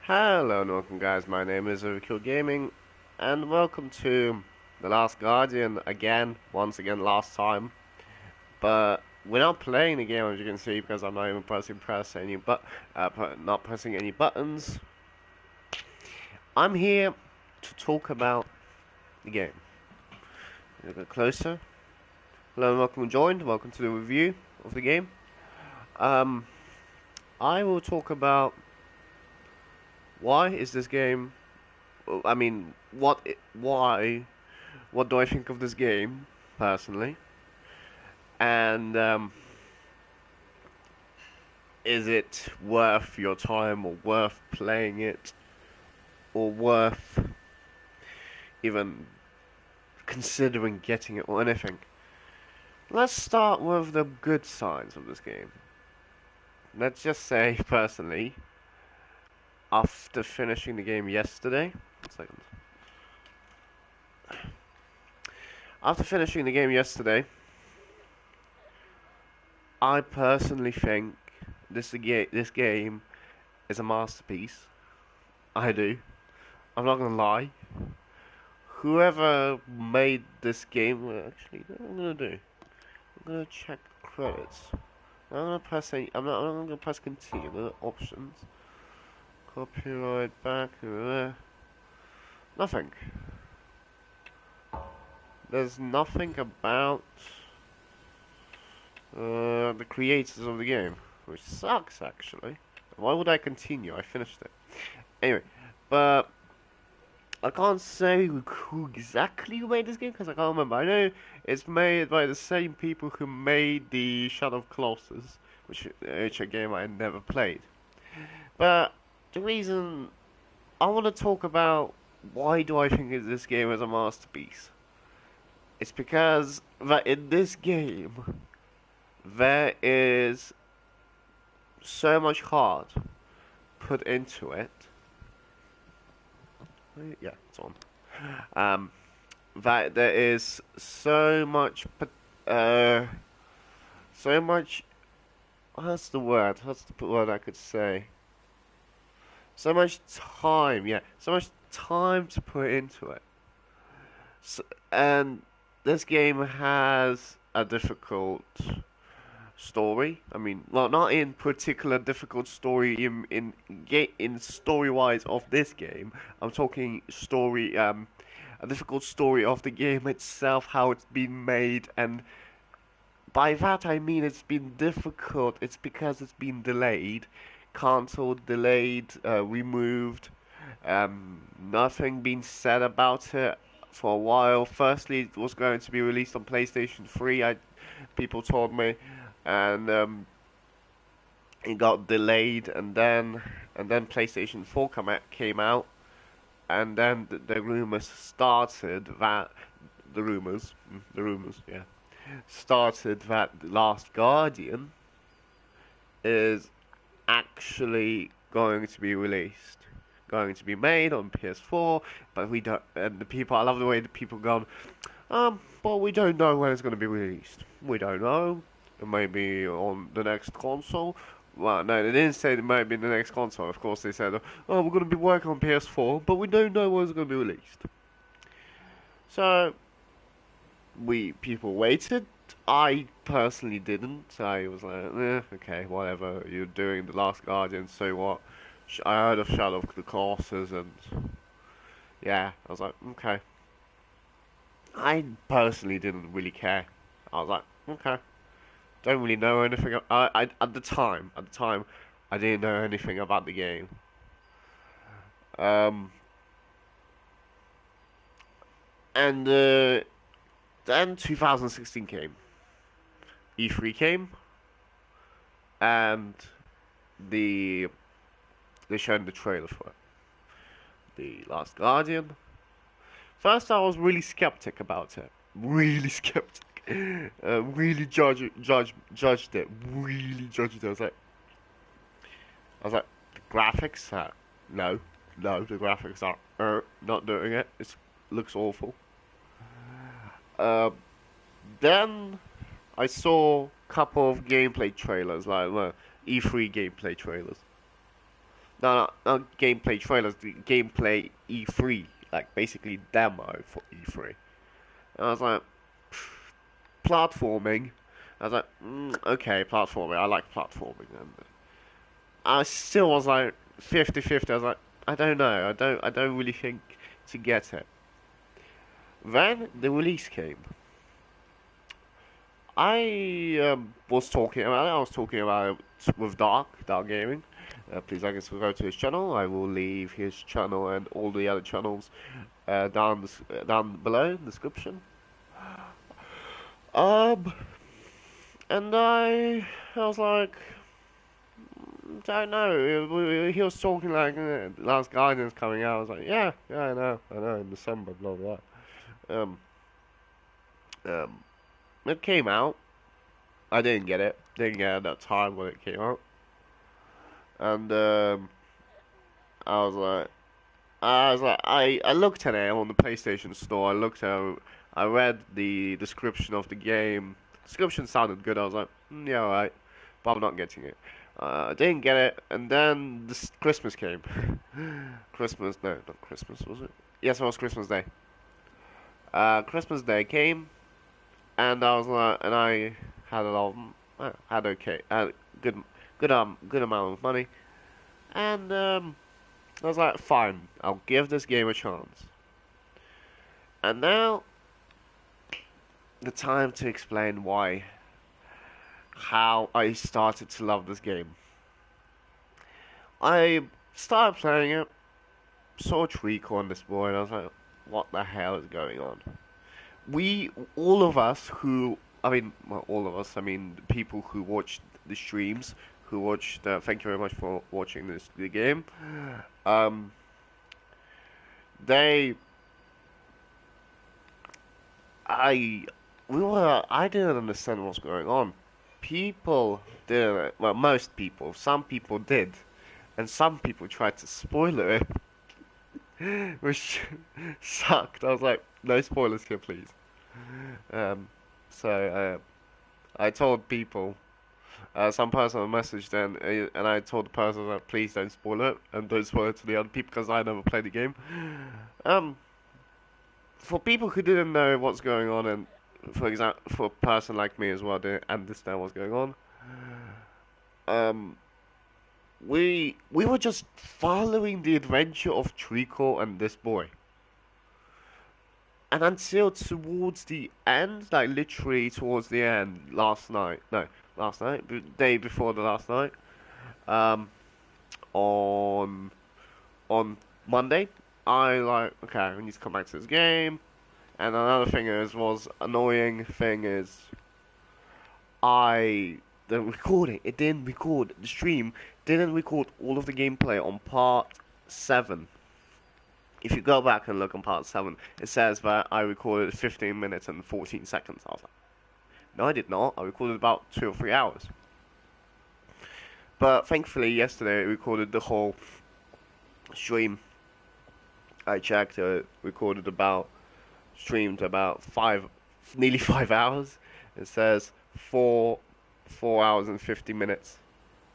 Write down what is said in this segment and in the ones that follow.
Hello and welcome guys, my name is Overkill Gaming and welcome to The Last Guardian again, once again last time. But we're not playing the game as you can see because I'm not even not pressing any buttons. I'm here to talk about the game. A bit closer. Hello and welcome joined, welcome to the review of the game. I will talk about why is this game what do I think of this game, personally? And is it worth your time, or worth playing it, or worth even considering getting it, or anything? Let's start with the good sides of this game. Let's just say, personally, after finishing the game yesterday, After finishing the game yesterday, I personally think this game is a masterpiece. I do. I'm not gonna lie. Whoever made this game, well, actually, what I'm gonna do, I'm gonna check credits. I'm not gonna press continue. The options, copyright back. Nothing. There's nothing about the creators of the game, which sucks actually. Why would I continue? I finished it. Anyway, but I can't say who exactly made this game because I can't remember. I know it's made by the same people who made the Shadow of Colossus, which a game I never played. But the reason I want to talk about why do I think this game is a masterpiece? It's because that in this game there is so much heart put into it. Yeah, it's on. That there is so much, so much. What's the word? What's the word I could say? So much time, yeah, so much time to put into it. So, and this game has a difficult story. I mean, well, not in particular difficult story in story wise of this game. I'm talking story, a difficult story of the game itself, how it's been made, and by that I mean it's been difficult. It's because it's been delayed, cancelled, delayed, removed. Nothing been said about it for a while. Firstly, it was going to be released on PlayStation 3. People told me, and it got delayed, and then PlayStation 4 came out, and then the rumors started that the rumors, yeah, started that The Last Guardian is actually going to be released, going to be made on PS4, but we don't. And the people, I love the way the people gone. But we don't know when it's going to be released. We don't know. It may be on the next console. Well, no, they didn't say it might be the next console. Of course, they said, "Oh, we're going to be working on PS4, but we don't know when it's going to be released." So people waited. I personally didn't. I was like, okay, whatever. You're doing The Last Guardian, so what? I heard of Shadow of the Colossus, and yeah, I was like, okay. I personally didn't really care. I was like, okay. Don't really know anything. At the time, I didn't know anything about the game. Um, and then 2016 came. E3 came, and the they showed the trailer for it. The Last Guardian. First, I was really skeptic about it. Really skeptic. Really judged it. Really judged it. I was like, the graphics are no, the graphics are not doing it. It looks awful. Uh, then I saw a couple of gameplay trailers, like E3 gameplay trailers. not gameplay trailers, the gameplay E3, like basically demo for E3. And I was like, platforming. I was like, okay, platforming. I like platforming. And I still was like 50-50. I was like, I don't know. I don't really think to get it. Then the release came. I was talking about it with Dark Gaming. Please like and subscribe to his channel. I will leave his channel and all the other channels down below in the description. Um, and I was like, don't know. He was talking like Last Guardian's coming out. I was like, yeah, I know, in December, blah blah. Um, um, it came out. I didn't get it. Didn't get it at that time when it came out. And I looked at it on the PlayStation Store. I read the description of the game. Description sounded good. I was like, yeah, alright, but I'm not getting it. I didn't get it, and then this Christmas came. Christmas, no, not Christmas, was it? Yes, it was Christmas Day. Christmas Day came, and I was like, and I had a lot, had okay, had good, good amount of money, and I was like, fine, I'll give this game a chance. And now, the time to explain how I started to love this game. I started playing it, saw Treacle on this boy, and I was like, what the hell is going on? All of us who, I mean, well, all of us, I mean, the people who watched the streams, who watched, thank you very much for watching the game. Um, they, I, I didn't understand what's going on. People didn't, well, most people, some people did, and some people tried to spoil it, which sucked. I was like, no spoilers here, please. Um, so I told people, some person messaged and I told the person that please don't spoil it and don't spoil it to the other people because I never played the game. Um, for people who didn't know what's going on, and for example, for a person like me as well, didn't understand what's going on. Um, we were just following the adventure of Treacle and this boy. And until towards the end, like literally towards the end, last night, day before the last night, um, on on Monday, I like, okay, I need to come back to this game. And another thing was annoying thing is, I the recording, it didn't record the stream, didn't record all of the gameplay on part 7. If you go back and look on part 7, it says that I recorded 15 minutes and 14 seconds. I was like, no, I did not. I recorded about 2 or 3 hours. But thankfully, yesterday, I recorded the whole stream. I checked, streamed about nearly 5 hours. It says 4 hours and 50 minutes.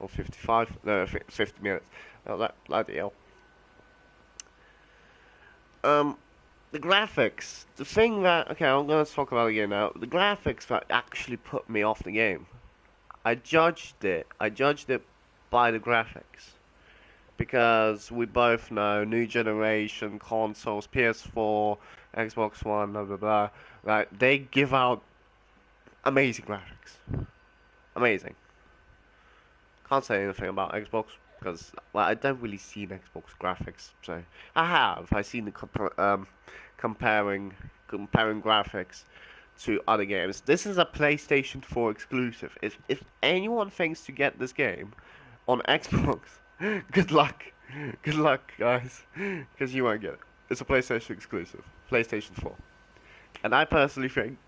Or 55, no, 50 minutes. Oh, that bloody hell. The graphics. The thing that, okay, I'm gonna talk about it again now. The graphics that actually put me off the game. I judged it by the graphics. Because we both know new generation consoles, PS4, Xbox One, blah blah blah. Like, they give out amazing graphics. Amazing. Can't say anything about Xbox because, well, I don't really see Xbox graphics. So I've seen the comparing graphics to other games. This is a PlayStation 4 exclusive. If anyone thinks to get this game on Xbox, good luck. Good luck, guys, because you won't get it. It's a PlayStation exclusive, PlayStation 4. And I personally think,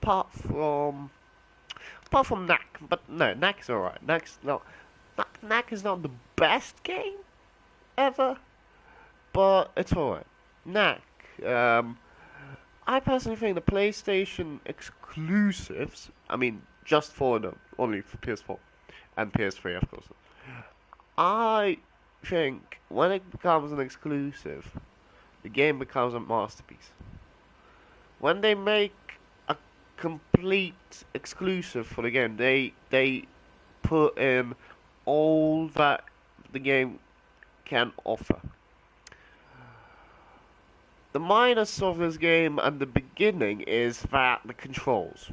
apart from Knack, but no, Knack's alright. Knack is not the best game ever, but it's alright. Knack, I personally think the PlayStation exclusives, I mean, just for them, only for PS4 and PS3, of course. I think when it becomes an exclusive, the game becomes a masterpiece. When they make a complete exclusive for the game, they put in all that the game can offer. The minus of this game at the beginning is that the controls.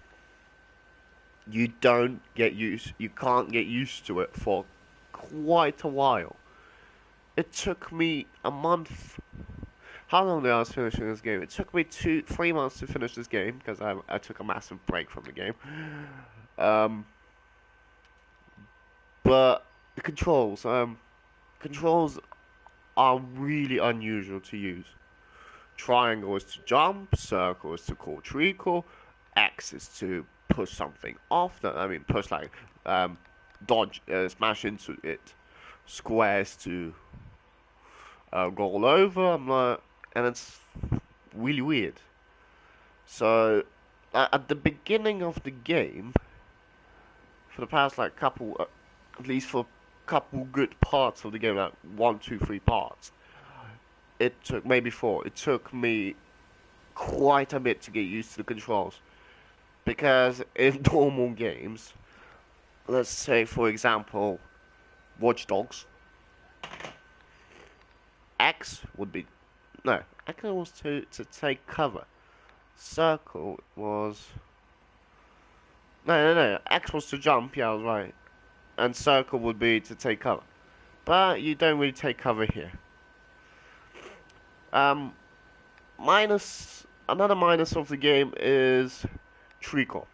You can't get used to it for quite a while. It took me a month. How long did I was finishing this game? It took me 3 months to finish this game because I took a massive break from the game. Um, but the controls are really unusual to use. Triangle is to jump, circle is to call treacle, X is to push something off. Push like um, dodge, smash into it. Square is to roll over. And it's really weird. So at the beginning of the game, for the past like couple, at least for a couple good parts of the game, like one, two, three parts, it took maybe four. It took me quite a bit to get used to the controls because in normal games, let's say for example, Watch Dogs, X would be no, X was to take cover. Circle was no. X was to jump. Yeah, I was right. And circle would be to take cover. But you don't really take cover here. Um, another minus of the game is Treacle.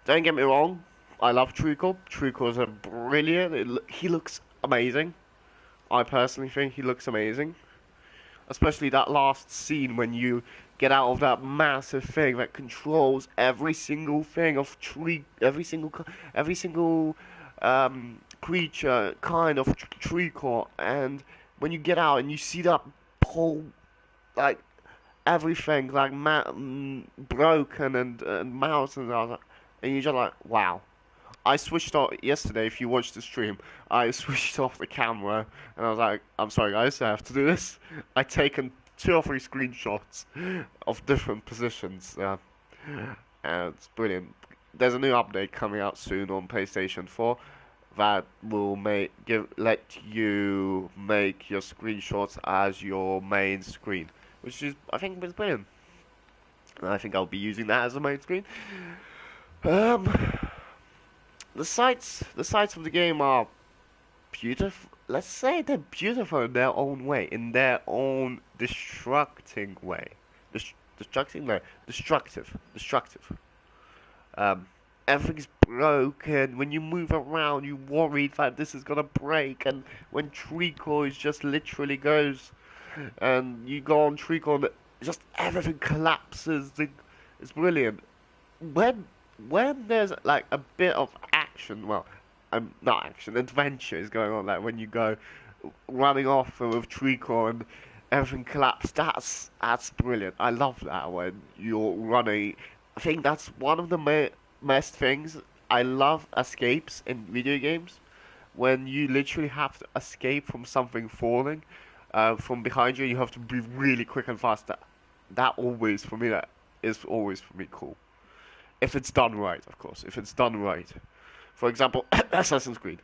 Don't get me wrong, I love Treacle. Treacle is a brilliant. He looks amazing. I personally think he looks amazing, especially that last scene when you get out of that massive thing that controls every single thing of every single creature kind of treacle, and when you get out and you see that whole like everything like broken and mountains and you're just like wow. I switched off yesterday. If you watched the stream, I switched off the camera and I was like, "I'm sorry, guys, I have to do this." I taken 2 or 3 screenshots of different positions, and it's brilliant. There's a new update coming out soon on PlayStation 4 that will let you make your screenshots as your main screen, which is I think is brilliant. And I think I'll be using that as a main screen. Um, the sights of the game are beautiful. Let's say they're beautiful in their own way, in their own destructing way. Destructing? No, destructive. Um, everything's broken. When you move around, you worry that this is gonna break. And when treacle is just literally goes, and you go on treacle, and just everything collapses. It's brilliant. When when there's like a bit of action, well, not action, adventure is going on. Like when you go running off with treacle and everything collapses. That's brilliant. I love that when you're running. I think that's one of the best things. I love escapes in video games when you literally have to escape from something falling from behind you. You have to be really quick and fast. That always for me that is always for me cool. If it's done right, of course. If it's done right. For example, Assassin's Creed.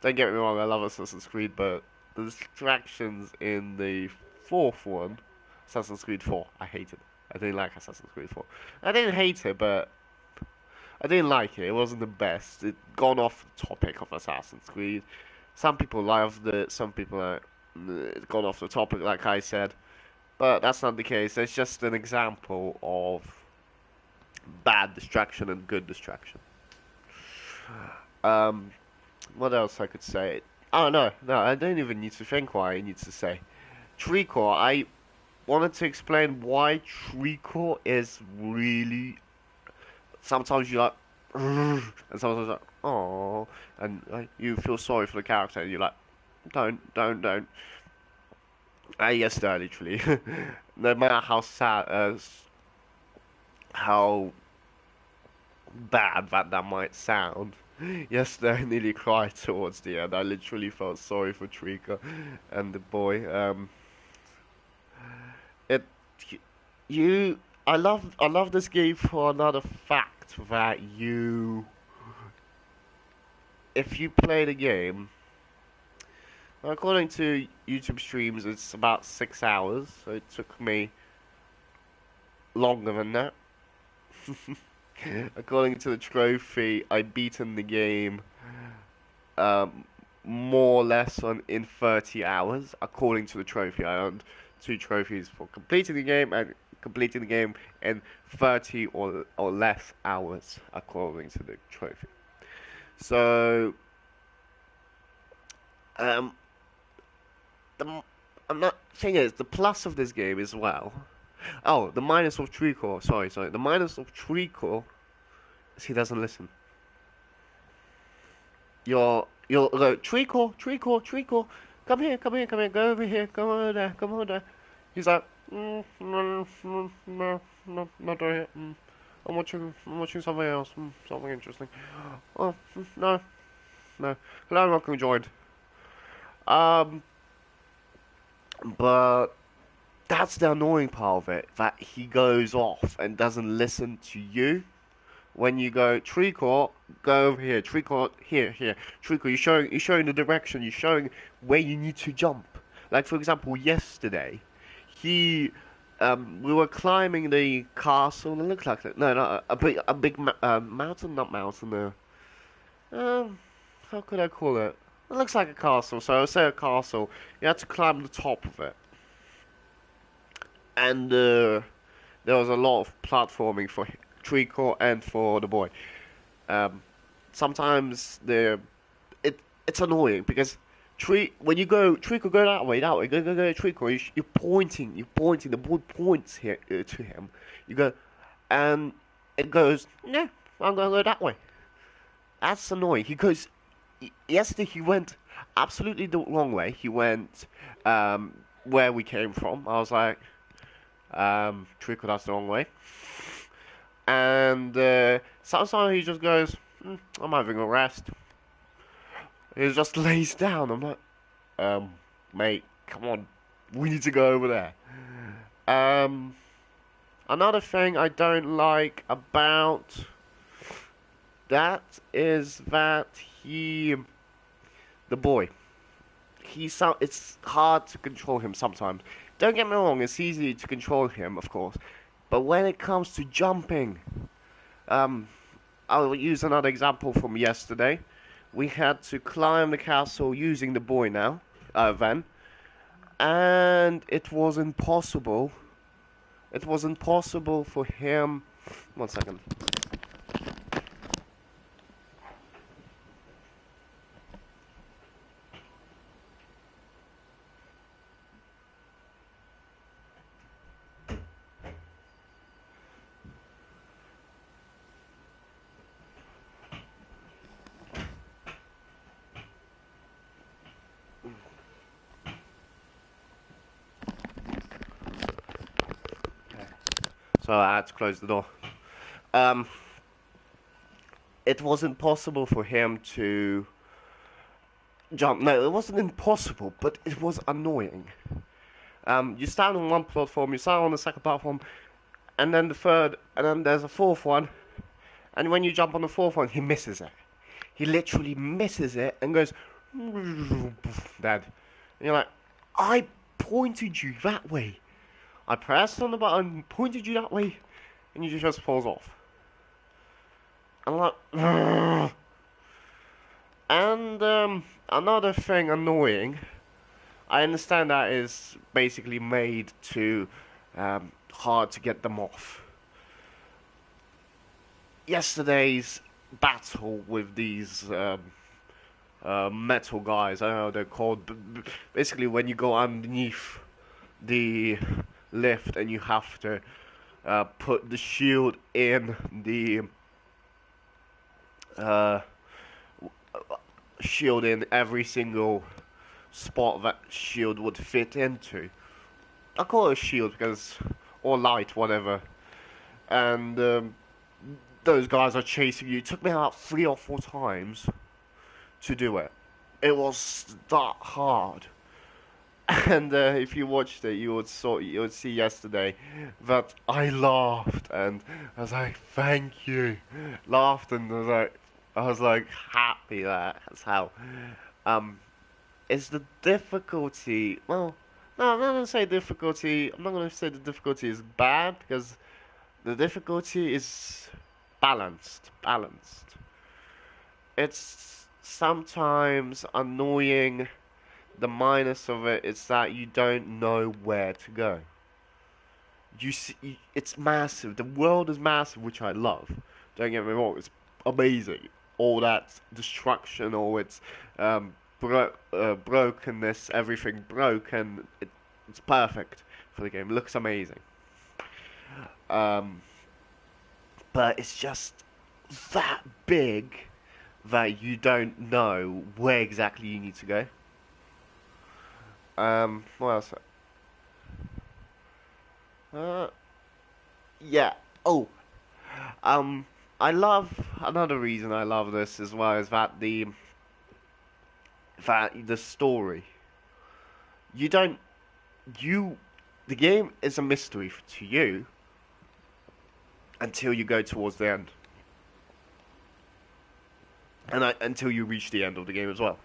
Don't get me wrong, I love Assassin's Creed, but the distractions in the fourth one, Assassin's Creed 4, I hated. I didn't like Assassin's Creed 4. I didn't hate it, but I didn't like it. It wasn't the best. It gone off the topic of Assassin's Creed. Some people loved it. Some people it gone off the topic, like I said. But that's not the case. It's just an example of bad distraction and good distraction. Um, what else I could say? Oh no, I don't even need to think what I need to say. Treacle, I wanted to explain why treacle is really. Sometimes you're like, and sometimes like, oh, and like, you feel sorry for the character, and you're like, don't. Yesterday, literally, no matter how sad, how bad that might sound, Yesterday I nearly cried towards the end. I literally felt sorry for Trico and the boy. It you I love this game for another fact that if you play the game, according to YouTube streams, it's about 6 hours. So it took me longer than that. According to the trophy, I beaten the game um, more or less in 30 hours. According to the trophy, I earned two trophies for completing the game and completing the game in 30 or less hours, according to the trophy. So, um, the I'm not thing is the plus of this game as well. Oh, the minus of Treecor. Sorry. The minus of Treecor is he doesn't listen. You're go Treecor. Come here. Go over here. Come over there. He's like, no, not doing it. I'm watching something else. Something interesting. Oh, no. Glad I'm not joined. Um, but that's the annoying part of it, that he goes off and doesn't listen to you. When you go Treecor, go over here. Treecor, here. Treecor, you're showing the direction. You're showing where you need to jump. Like for example, yesterday, he, we were climbing the castle. And it looks like it. No, a big mountain, not mountain. How could I call it? It looks like a castle. So I'll say a castle. You had to climb the top of it, and there was a lot of platforming for Treecor and for the boy. Um, sometimes it's annoying because when you go Treecor, go that way, go Treecor. You're pointing. The boy points here to him. You go, and it goes. No, I'm gonna go that way. That's annoying. He goes. Yesterday he went absolutely the wrong way. He went where we came from. I was like, Treecor, that's the wrong way. And sometimes he just goes, I'm having a rest. He just lays down. I'm like, mate, come on, we need to go over there. Um, another thing I don't like about that is that the boy, it's hard to control him sometimes. Don't get me wrong, it's easy to control him, of course, but when it comes to jumping, um, I'll use another example from yesterday. We had to climb the castle using the boy now, then, and it was impossible. It was impossible for him. 1 second. So I had to close the door. Um, it was impossible for him to jump. No, it wasn't impossible, but it was annoying. You stand on one platform, you stand on the second platform, and then the third, and then there's a fourth one. And when you jump on the fourth one, he misses it. He literally misses it and goes dead. And you're like, I pointed you that way. I pressed on the button, pointed you that way, and you just falls off. I'm like, ugh. And another thing annoying, I understand that is basically made to hard to get them off. Yesterday's battle with these metal guys, I don't know what they're called, but basically when you go underneath the lift and you have to put the shield in the uh, shield in every single spot that shield would fit into. I call it a shield because, or light, whatever. And those guys are chasing you. It took me about 3 or 4 times to do it. It was that hard. And if you watched it, you would see yesterday that I laughed and I was like, "Thank you," laughed and I was like happy that that's how. Um, is the difficulty? Well, no, I'm not gonna say difficulty. I'm not gonna say the difficulty is bad because the difficulty is balanced. Balanced. It's sometimes annoying. The minus of it is that you don't know where to go. You see, it's massive. The world is massive, which I love. Don't get me wrong, it's amazing. All that destruction, all its brokenness, everything broken. It's perfect for the game. It looks amazing. Um, but it's just that big that you don't know where exactly you need to go. What else? Uh, yeah. Oh, um, I love another reason I love this as well is that the story. You don't you the game is a mystery to you until you go towards the end, and until you reach the end of the game as well.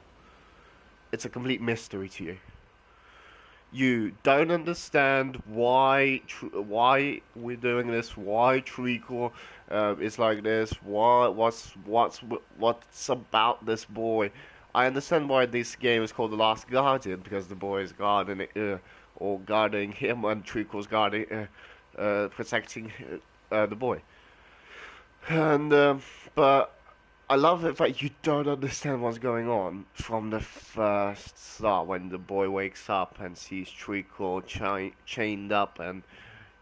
It's a complete mystery to you. You don't understand why we're doing this, why Treacle is like this, what's about this boy. I understand why this game is called The Last Guardian because the boy is guarding it, or guarding him, and Treacle's guarding, protecting the boy. And but I love it that you don't understand what's going on from the first start when the boy wakes up and sees Treacle chained up and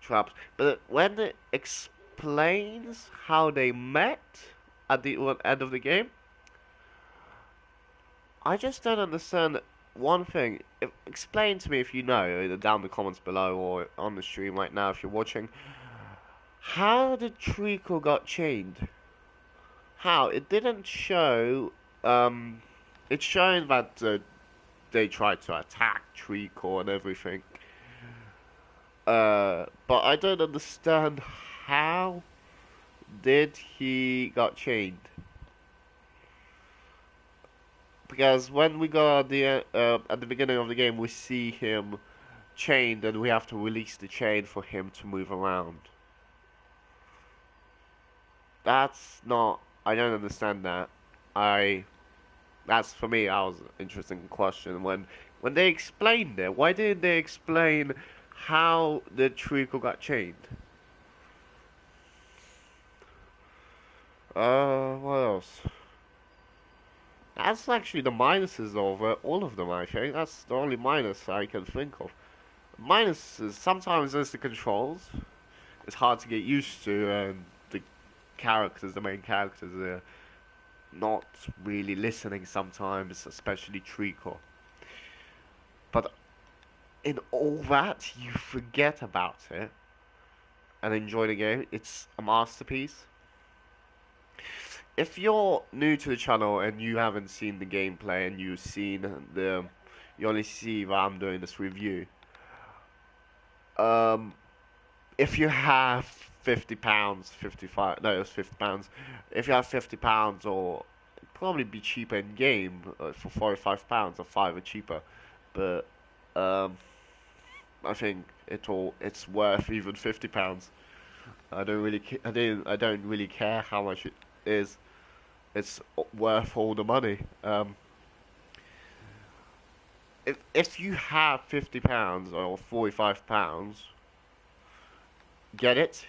trapped. But when it explains how they met at the end of the game, I just don't understand one thing. Explain to me if you know, either down in the comments below or on the stream right now if you're watching. How did Treacle got chained? How? It didn't show. It's showing that they tried to attack Treacle and everything. But I don't understand how did he got chained? Because when we go at the beginning of the game, we see him chained, and we have to release the chain for him to move around. That's not. I don't understand that. I That's for me. That was an interesting question. When they explained it, why didn't they explain how the Treacle got chained? What else? That's actually the minuses of all of them. I think that's the only minus I can think of. Minuses sometimes there's the controls. It's hard to get used to, and the main characters, are not really listening sometimes, especially Treacle. But in all that, you forget about it and enjoy the game. It's a masterpiece. If you're new to the channel and you haven't seen the gameplay and you only see that I'm doing this review. If you have £50, 55, no, it was £50. If you have £50, or it'd probably be cheaper in game for £45 or five cheaper, but I think it's worth even £50. I don't really care how much it is. It's worth all the money. If you have £50 or £45, get it.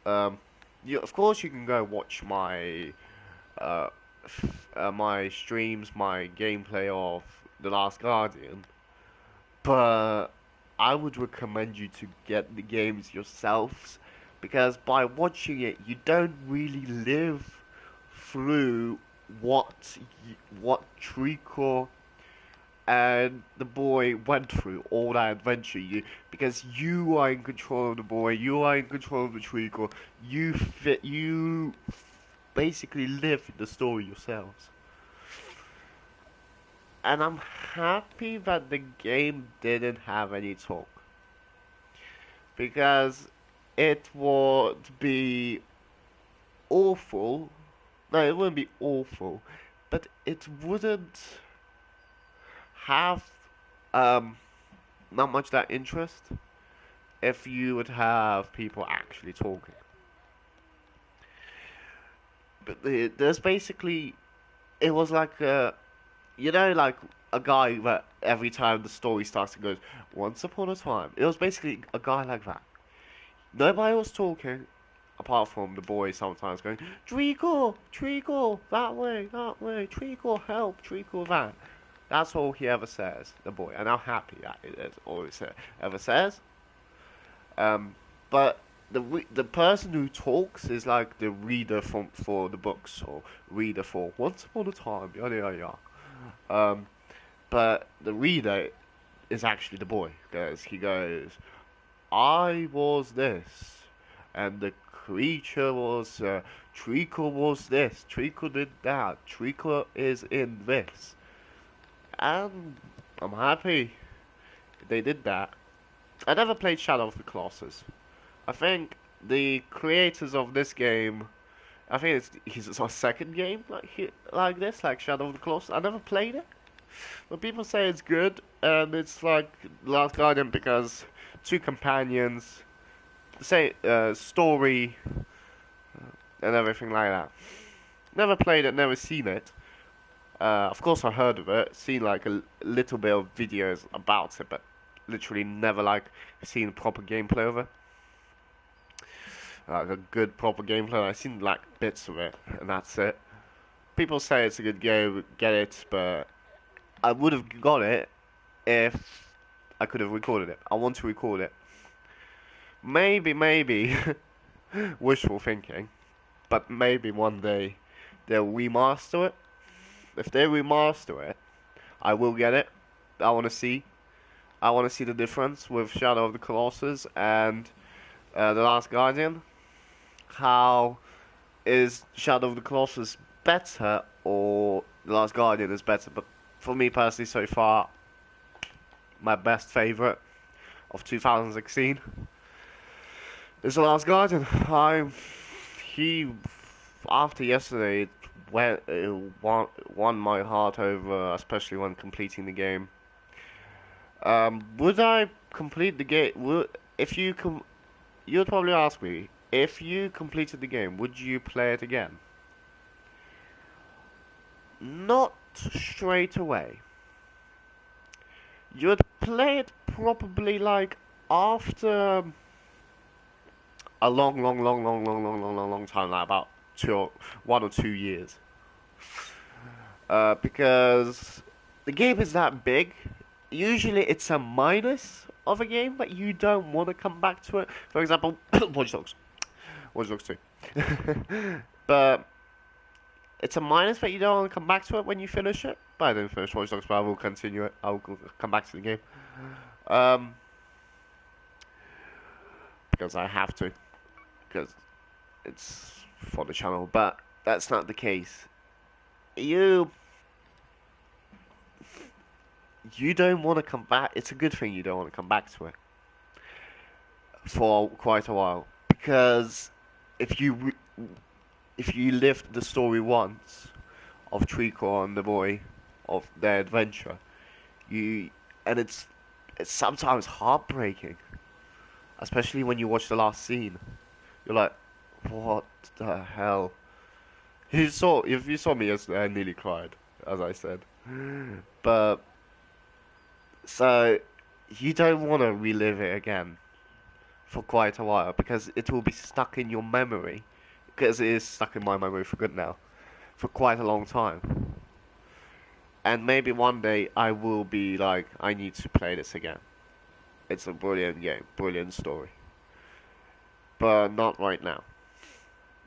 Of course you can go watch uh, my streams, my gameplay of The Last Guardian, but I would recommend you to get the games yourselves because by watching it, you don't really live through what Treacle and the boy went through all that adventure. Because you are in control of the boy, you are in control of the treacle. You basically live the story yourselves. And I'm happy that the game didn't have any talk, because it would be awful. No, it wouldn't be awful, but it wouldn't have um not much that interest if you would have people actually talking. But there's basically, it was like like a guy that every time the story starts, it goes, once upon a time. It was basically a guy like that. Nobody was talking, apart from the boy sometimes going, Treacle, Treacle, that way, Treacle, help, Treacle, that. That's all he ever says, the boy, and I'm happy that it is all he ever says. Um, but the person who talks is like the reader for the books, or reader for Once Upon a Time, yada yada yada. But the reader is actually the boy, because he goes, I was this, and the creature was, Treacle was this, Treacle did that, Treacle is in this. And I'm happy they did that. I never played Shadow of the Colossus. I think the creators of this game, I think it's our second game like this, like Shadow of the Colossus. I never played it, but people say it's good, and it's like Last Guardian because two companions, say story and everything like that. Never played it, never seen it. Of course, I heard of it, seen like a little bit of videos about it, but literally never like seen proper gameplay of it. Like a good proper gameplay. I've seen like bits of it, and that's it. People say it's a good game, get it, but I would have got it if I could have recorded it. I want to record it. Maybe, wishful thinking, but maybe one day they'll remaster it. If they remaster it, I will get it. I want to see. I want to see the difference with Shadow of the Colossus and The Last Guardian. How is Shadow of the Colossus better, or The Last Guardian is better? But for me personally, so far, my best favorite of 2016 is The Last Guardian. He after yesterday won my heart over, especially when completing the game. Would I complete the game? If you you'd probably ask me, if you completed the game, would you play it again? Not straight away. You'd play it probably like after a long time, like about 1 or 2 years. Because the game is that big. Usually it's a minus of a game, but you don't want to come back to it. For example, Watch Dogs. Watch Dogs 2. But it's a minus that you don't want to come back to it when you finish it. But I didn't finish Watch Dogs, but I will continue it. I will come back to the game. Because I have to. Because it's for the channel. But that's not the case. You don't want to come back. It's a good thing you don't want to come back to it for quite a while, because if you lived the story once of Treacle and the boy, of their adventure, you and it's sometimes heartbreaking, especially when you watch the last scene. You're like, what the hell? If you saw me yesterday, I nearly cried, as I said. But so you don't want to relive it again for quite a while, because it will be stuck in your memory, because it is stuck in my memory for good now, for quite a long time. And maybe one day I will be like, I need to play this again. It's a brilliant game, brilliant story. But not right now.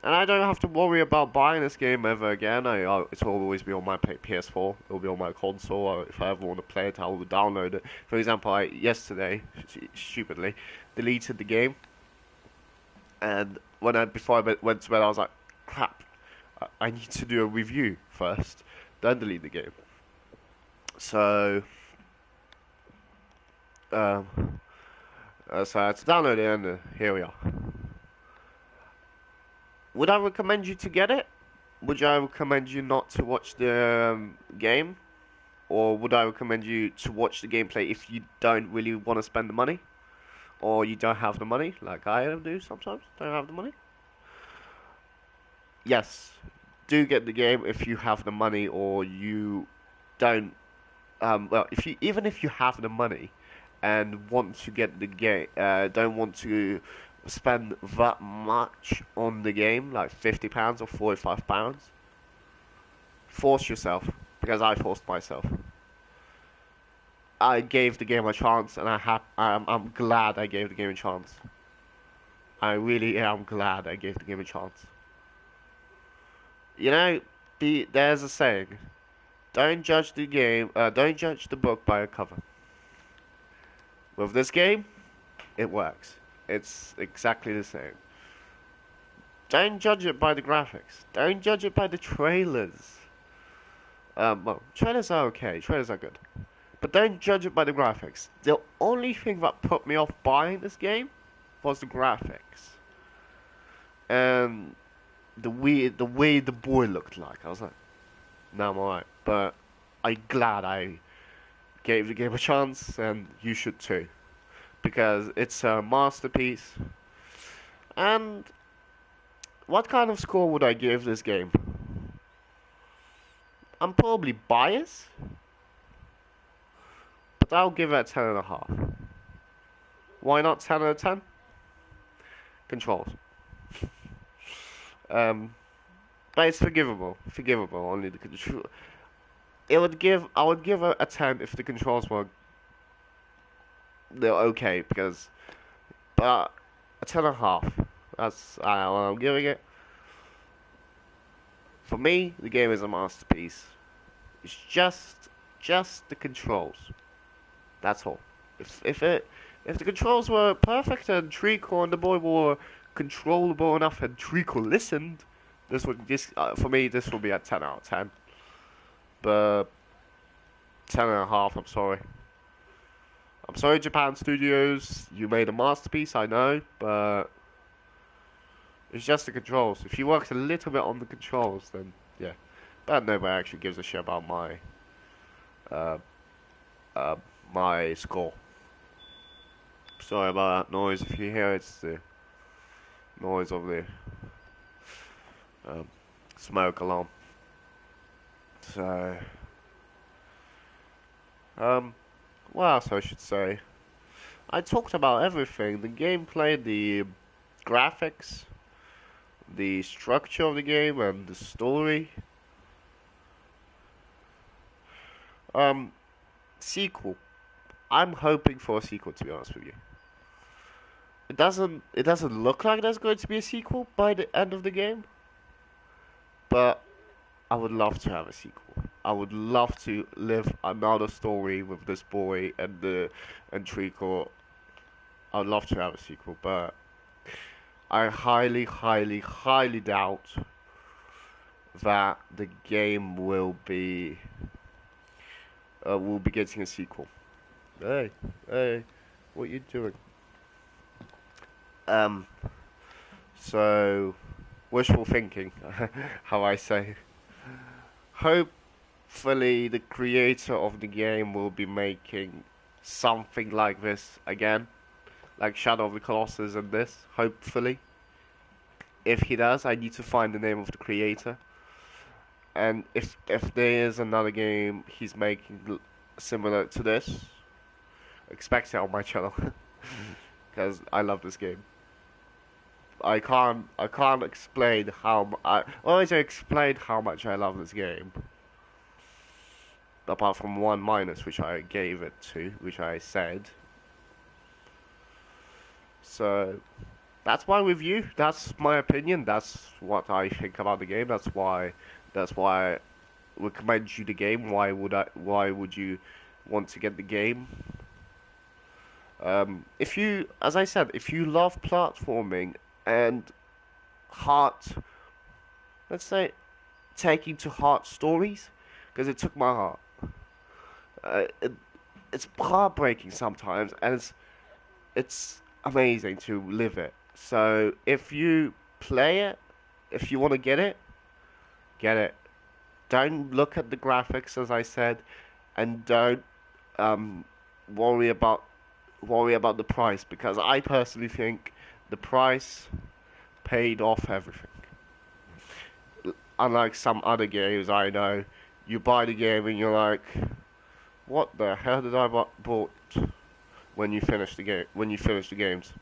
And I don't have to worry about buying this game ever again. It'll always be on my PS4. It'll be on my console. If I ever want to play it, I will download it. For example, I yesterday, stupidly, deleted the game. And before I went to bed, I was like, crap, I need to do a review first. Then delete the game. So, um, so I had to download it, and here we are. Would I recommend you to get it? Would I recommend you not to watch the game? Or would I recommend you to watch the gameplay if you don't really want to spend the money? Or you don't have the money, like I do sometimes, don't have the money? Yes, do get the game if you have the money or you don't. Well, even if you have the money and want to get the game, don't want to spend that much on the game, like £50 or £45, force yourself, because I forced myself. I gave the game a chance, and I'm glad I gave the game a chance. I really am glad I gave the game a chance. You know, there's a saying: don't judge don't judge the book by a cover. With this game, it works. It's exactly the same. Don't judge it by the graphics. Don't judge it by the trailers. Well, trailers are okay. Trailers are good. But don't judge it by the graphics. The only thing that put me off buying this game was the graphics. And the way the boy looked like. I was like, no, I'm alright. But I'm glad I gave the game a chance, and you should too. Because it's a masterpiece. And what kind of score would I give this game? I'm probably biased, but I'll give it a 10.5. Why not 10 out of 10? Controls. But it's forgivable. Forgivable. Only the control. I would give it a 10 if the controls were they're okay, because but a 10.5. That's what I'm giving it. For me, the game is a masterpiece. It's just the controls. That's all. If the controls were perfect and Treacle and the boy were controllable enough and Treacle listened, for me this will be a 10 out of 10. But 10.5. I'm sorry, Japan Studios. You made a masterpiece, I know, but it's just the controls. If you worked a little bit on the controls, then yeah. But nobody actually gives a shit about uh, my score. Sorry about that noise. If you hear it, it's the noise of the smoke alarm. So, what else I should say? I talked about everything: the gameplay, the graphics, the structure of the game, and the story. Sequel. I'm hoping for a sequel, to be honest with you. It doesn't look like there's going to be a sequel by the end of the game, but I would love to have a sequel. I would love to live another story with this boy and Treacle. I would love to have a sequel, but I highly, highly, highly doubt that the game will be getting a sequel. Hey, what you doing? Um, so wishful thinking, how I say. Hopefully, the creator of the game will be making something like this again, like Shadow of the Colossus and this. Hopefully, if he does, I need to find the name of the creator. And if there is another game he's making similar to this, expect it on my channel, because I love this game. I can't explain I always explain how much I love this game. Apart from one minus, which I gave it to, which I said. So that's my review. That's my opinion. That's what I think about the game. That's why I recommend you the game. Why would you want to get the game? If you, as I said, if you love platforming and heart, let's say, taking to heart stories, because it took my heart. It, it's heartbreaking sometimes, and it's amazing to live it. So if you play it, if you want to get it, get it. Don't look at the graphics, as I said, and don't um, worry about the price, because I personally think the price paid off everything. Unlike some other games I know, you buy the game and you're like, what the hell did I bought when you finish the game when you finish the games.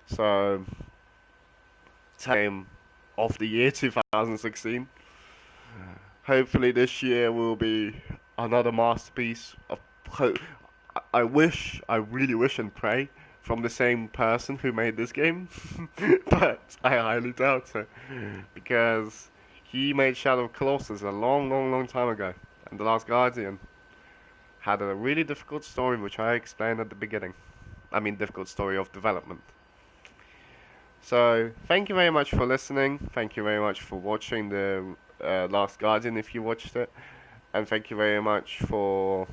So, game of the year 2016. Hopefully this year will be another masterpiece of I really wish and pray from the same person who made this game, but I highly doubt it because he made Shadow of Colossus a long, long, long time ago, and The Last Guardian had a really difficult story, which I explained at the beginning. I mean, difficult story of development. So, thank you very much for listening. Thank you very much for watching the Last Guardian if you watched it, and thank you very much for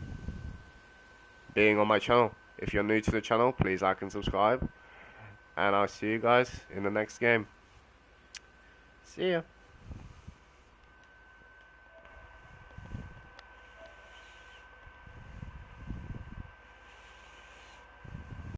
being on my channel. If you're new to the channel, please like and subscribe. And I'll see you guys in the next game. See ya.